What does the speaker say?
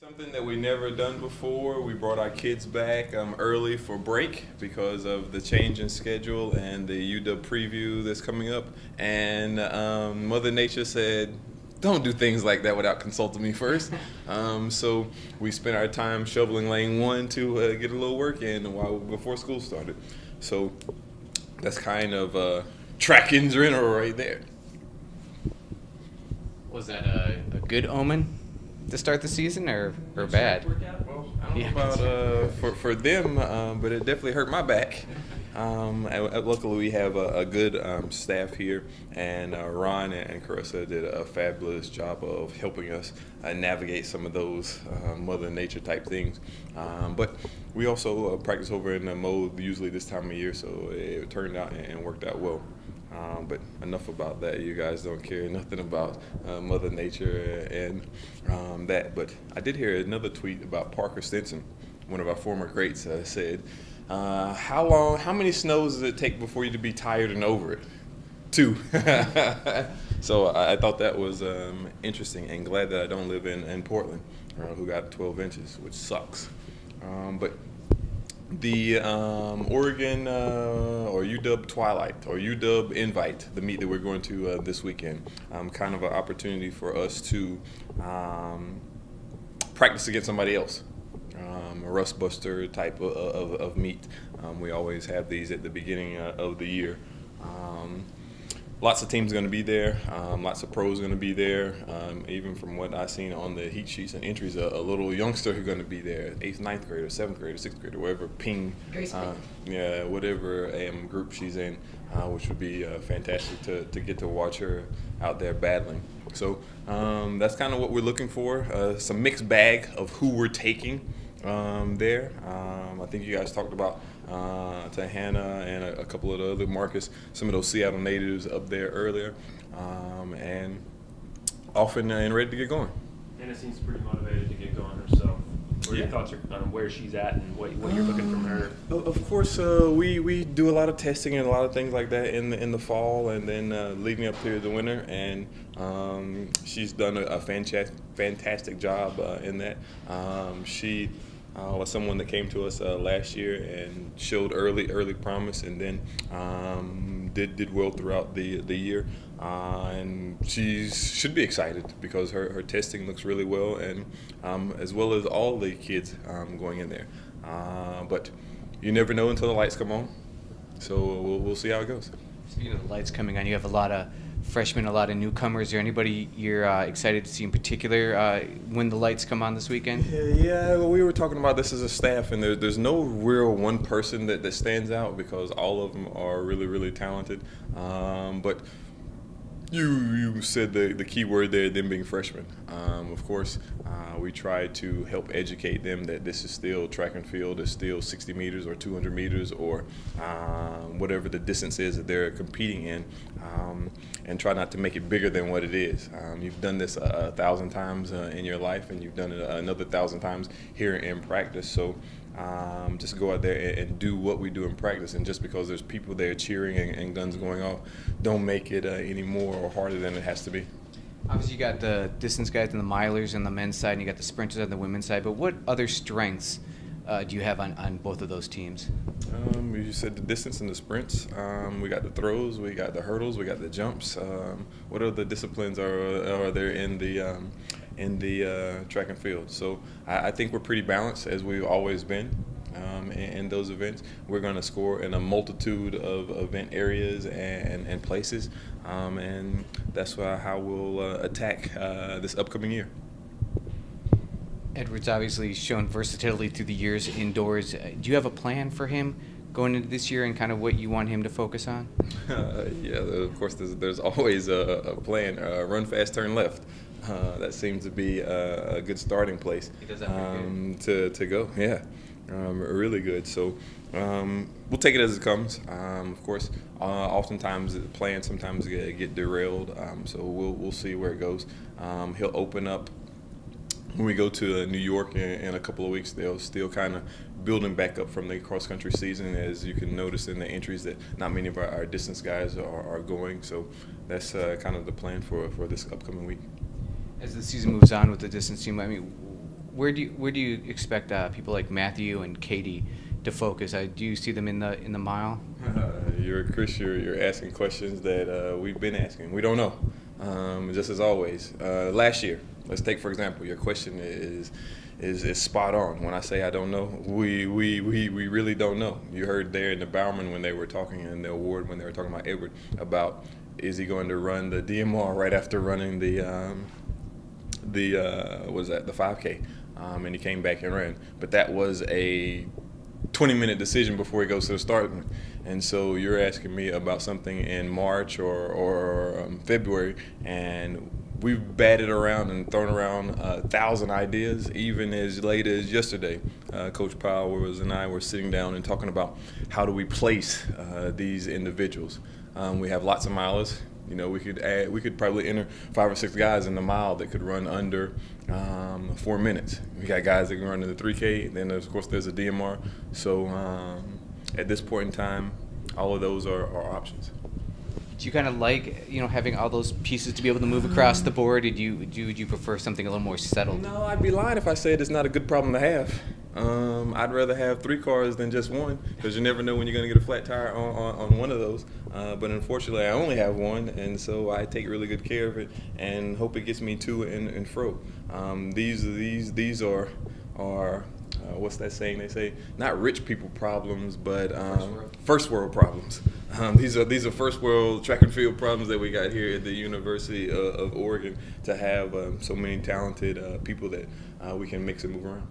Something that we never done before. We brought our kids back early for break because of the change in schedule and the UW preview that's coming up. And Mother Nature said, "Don't do things like that without consulting me first." So we spent our time shoveling lane one to get a little work in while before school started. So that's kind of track in general right there. Was that a good omen to start the season, or bad? Well, I don't know about for them, but it definitely hurt my back. Luckily, we have a good staff here, and Ron and Carissa did a fabulous job of helping us navigate some of those Mother Nature type things. But we also practice over in the mode usually this time of year, so it turned out and worked out well. But enough about that. You guys don't care nothing about Mother Nature and that. But I did hear another tweet about Parker Stinson, one of our former greats, said, how many snows does it take before you to be tired and over it? 2. So I thought that was interesting, and glad that I don't live in Portland, who got 12 inches, which sucks. But the Oregon or UW Twilight or UW Invite, the meet that we're going to this weekend, kind of an opportunity for us to practice against somebody else, a rust buster type of meet. We always have these at the beginning of the year. Lots of teams going to be there. Lots of pros going to be there. Even from what I've seen on the heat sheets and entries, a little youngster who's going to be there, 8th, 9th grader, 7th grader, 6th grader, whatever whatever group she's in, which would be fantastic to get to watch her out there battling. So that's kind of what we're looking for. Some mixed bag of who we're taking there. I think you guys talked about to Hannah and a couple of the other Marcus, some of those Seattle natives up there earlier, and often and ready to get going. Hannah seems pretty motivated to get going herself. What are your thoughts on where she's at and what you're looking from her? Of course, we do a lot of testing and a lot of things like that in the fall, and then leading up to the winter, and she's done a fantastic job in that. She was someone that came to us last year and showed early promise, and then did well throughout the year. And she should be excited because her testing looks really well, and as well as all the kids going in there. But you never know until the lights come on, so we'll see how it goes. Speaking of the lights coming on, you have a lot of freshmen, a lot of newcomers. Is there anybody you're excited to see in particular when the lights come on this weekend? Yeah, well, we were talking about this as a staff, and there's no real one person that stands out because all of them are really, really talented. But you said the key word there, them being freshmen. Of course, we try to help educate them that this is still track and field, it's still 60 meters or 200 meters or whatever the distance is that they're competing in, and try not to make it bigger than what it is. You've done this 1,000 times in your life, and you've done it another 1,000 times here in practice. So just go out there and do what we do in practice, and just because there's people there cheering and guns going off, don't make it any more or harder than it has to be. Obviously, you got the distance guys and the milers on the men's side, and you got the sprinters on the women's side, but what other strengths do you have on both of those teams? You said the distance and the sprints. We got the throws, we got the hurdles, we got the jumps. What other disciplines are there in the track and field? So I think we're pretty balanced, as we've always been in those events. We're going to score in a multitude of event areas and places, and that's how we'll attack this upcoming year. Edward's obviously shown versatility through the years indoors. Do you have a plan for him going into this year and kind of what you want him to focus on? Yeah, of course, there's always a plan. Run fast, turn left. That seems to be a good starting place. He does that pretty good. To go. Yeah, really good. So we'll take it as it comes. Of course, oftentimes the plans sometimes get derailed. So we'll see where it goes. He'll open up. When we go to New York in a couple of weeks, they'll still kind of building back up from the cross-country season, as you can notice in the entries that not many of our distance guys are going. So that's kind of the plan for this upcoming week. As the season moves on with the distance team, I mean, where do you expect people like Matthew and Katie to focus? Do you see them in the mile? Chris, you're asking questions that we've been asking. We don't know. Just as always. Last year, let's take for example. Your question is spot on. When I say I don't know, we really don't know. You heard there in the Bowerman when they were talking in the award when they were talking about Edward about is he going to run the DMR right after running the what was that, the 5K, and he came back and ran. But that was a 20-minute decision before he goes to the start. And so you're asking me about something in March or February, and we've batted around and thrown around 1,000 ideas, even as late as yesterday. Coach Powers and I were sitting down and talking about how do we place these individuals. We have lots of milers. You know, we could probably enter 5 or 6 guys in the mile that could run under 4 minutes. We got guys that can run in the 3K, and then of course there's a DMR. So at this point in time, all of those are options. Do you kind of like, having all those pieces to be able to move across the board? Would you prefer something a little more settled? No, I'd be lying if I said it's not a good problem to have. I'd rather have 3 cars than just one, because you never know when you're going to get a flat tire on one of those. But unfortunately, I only have one, and so I take really good care of it and hope it gets me to and fro. These are what's that saying? They say not rich people problems, but first world problems. These are first world track and field problems that we got here at the University of Oregon, to have so many talented people that we can mix and move around.